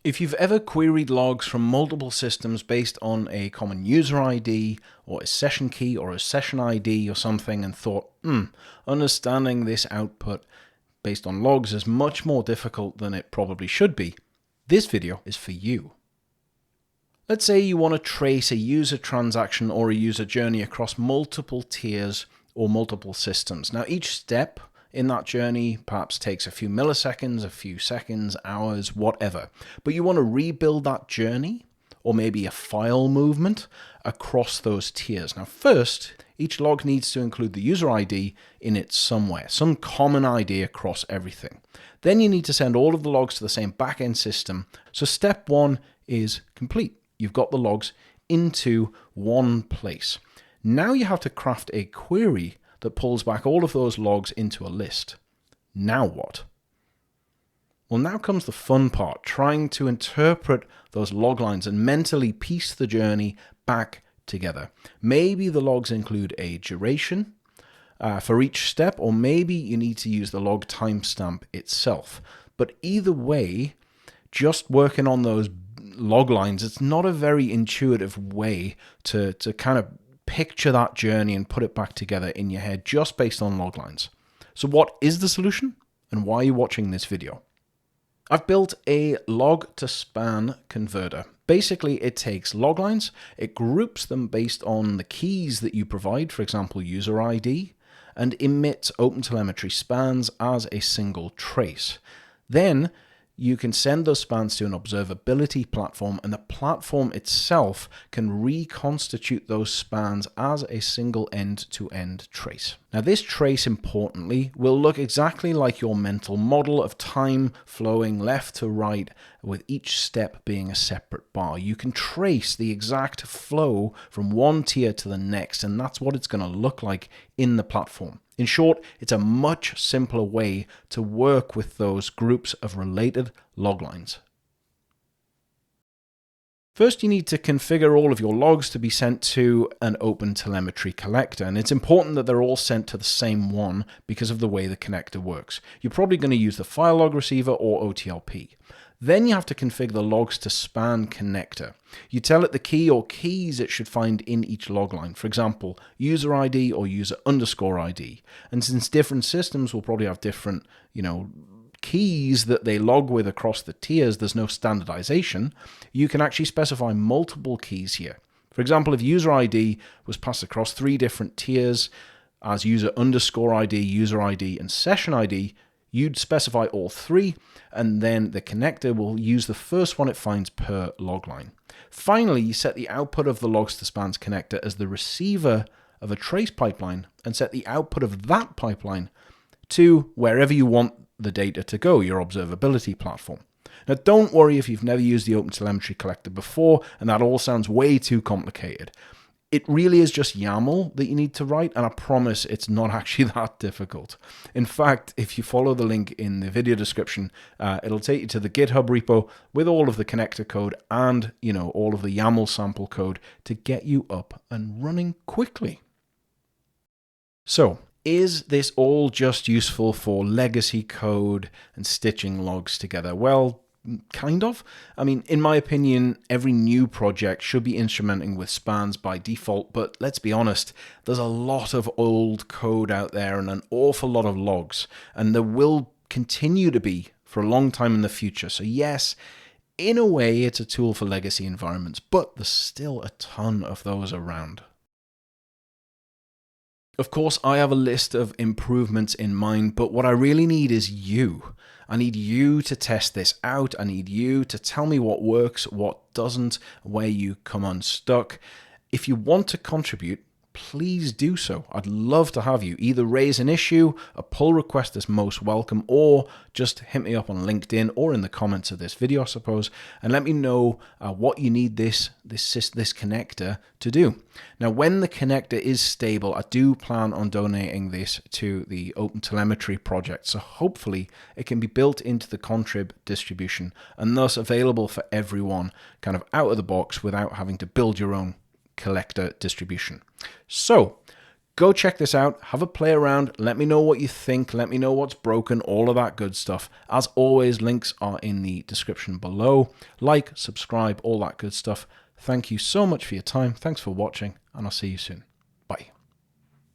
If you've ever queried logs from multiple systems based on a common user ID or a session key or a session ID or something and thought, understanding this output based on logs is much more difficult than it probably should be, this video is for you. Let's say you want to trace a user transaction or a user journey across multiple tiers or multiple systems. Now each step in that journey perhaps takes a few milliseconds, a few seconds, hours, whatever. But you want to rebuild that journey or maybe a file movement across those tiers. Now first, each log needs to include the user ID in it somewhere, some common ID across everything. Then you need to send all of the logs to the same backend system. So step one is complete. You've got the logs into one place. Now you have to craft a query that pulls back all of those logs into a list. Now what? Well, now comes the fun part, trying to interpret those log lines and mentally piece the journey back together. Maybe the logs include a duration for each step, or maybe you need to use the log timestamp itself. But either way, just working on those log lines, it's not a very intuitive way to kind of picture that journey and put it back together in your head just based on log lines. So what is the solution and why are you watching this video? I've built a log to span converter. Basically, it takes log lines, it groups them based on the keys that you provide, for example, user ID, and emits OpenTelemetry spans as a single trace. Then you can send those spans to an observability platform, and the platform itself can reconstitute those spans as a single end-to-end trace. Now this trace, importantly, will look exactly like your mental model of time flowing left to right, with each step being a separate bar. You can trace the exact flow from one tier to the next, and that's what it's going to look like in the platform. In short, it's a much simpler way to work with those groups of related log lines. First, you need to configure all of your logs to be sent to an OpenTelemetry collector, and it's important that they're all sent to the same one because of the way the connector works. You're probably going to use the file log receiver or OTLP. Then you have to configure the logs to span connector. You tell it the key or keys it should find in each log line. For example, user ID or user_ID. And since different systems will probably have different, keys that they log with across the tiers, there's no standardization, you can actually specify multiple keys here. For example, if user ID was passed across 3 different tiers as user_ID, user ID, and session ID, you'd specify all 3, and then the connector will use the first one it finds per log line. Finally, you set the output of the logs to spans connector as the receiver of a trace pipeline and set the output of that pipeline to wherever you want the data to go, your observability platform. Now, don't worry if you've never used the OpenTelemetry Collector before and that all sounds way too complicated. It really is just YAML that you need to write, and I promise it's not actually that difficult. In fact, if you follow the link in the video description, it'll take you to the GitHub repo with all of the connector code and, all of the YAML sample code to get you up and running quickly. So, is this all just useful for legacy code and stitching logs together? Well, kind of. I mean, in my opinion, every new project should be instrumenting with spans by default, but let's be honest, there's a lot of old code out there and an awful lot of logs, and there will continue to be for a long time in the future. So yes, in a way, it's a tool for legacy environments, but there's still a ton of those around. Of course, I have a list of improvements in mind, but what I really need is you. I need you to test this out. I need you to tell me what works, what doesn't, where you come unstuck. If you want to contribute, please do so. I'd love to have you. Either raise an issue, a pull request is most welcome, or just hit me up on LinkedIn or in the comments of this video, I suppose, and let me know what you need this connector to do. Now, when the connector is stable, I do plan on donating this to the OpenTelemetry project, so hopefully it can be built into the contrib distribution and thus available for everyone kind of out of the box without having to build your own collector distribution. So Go check this out, have a play around, let me know what you think, let me know what's broken, all of that good stuff. As always, links are in the description below. Like, subscribe, all that good stuff. Thank you so much for your time, thanks for watching, and I'll see you soon. Bye.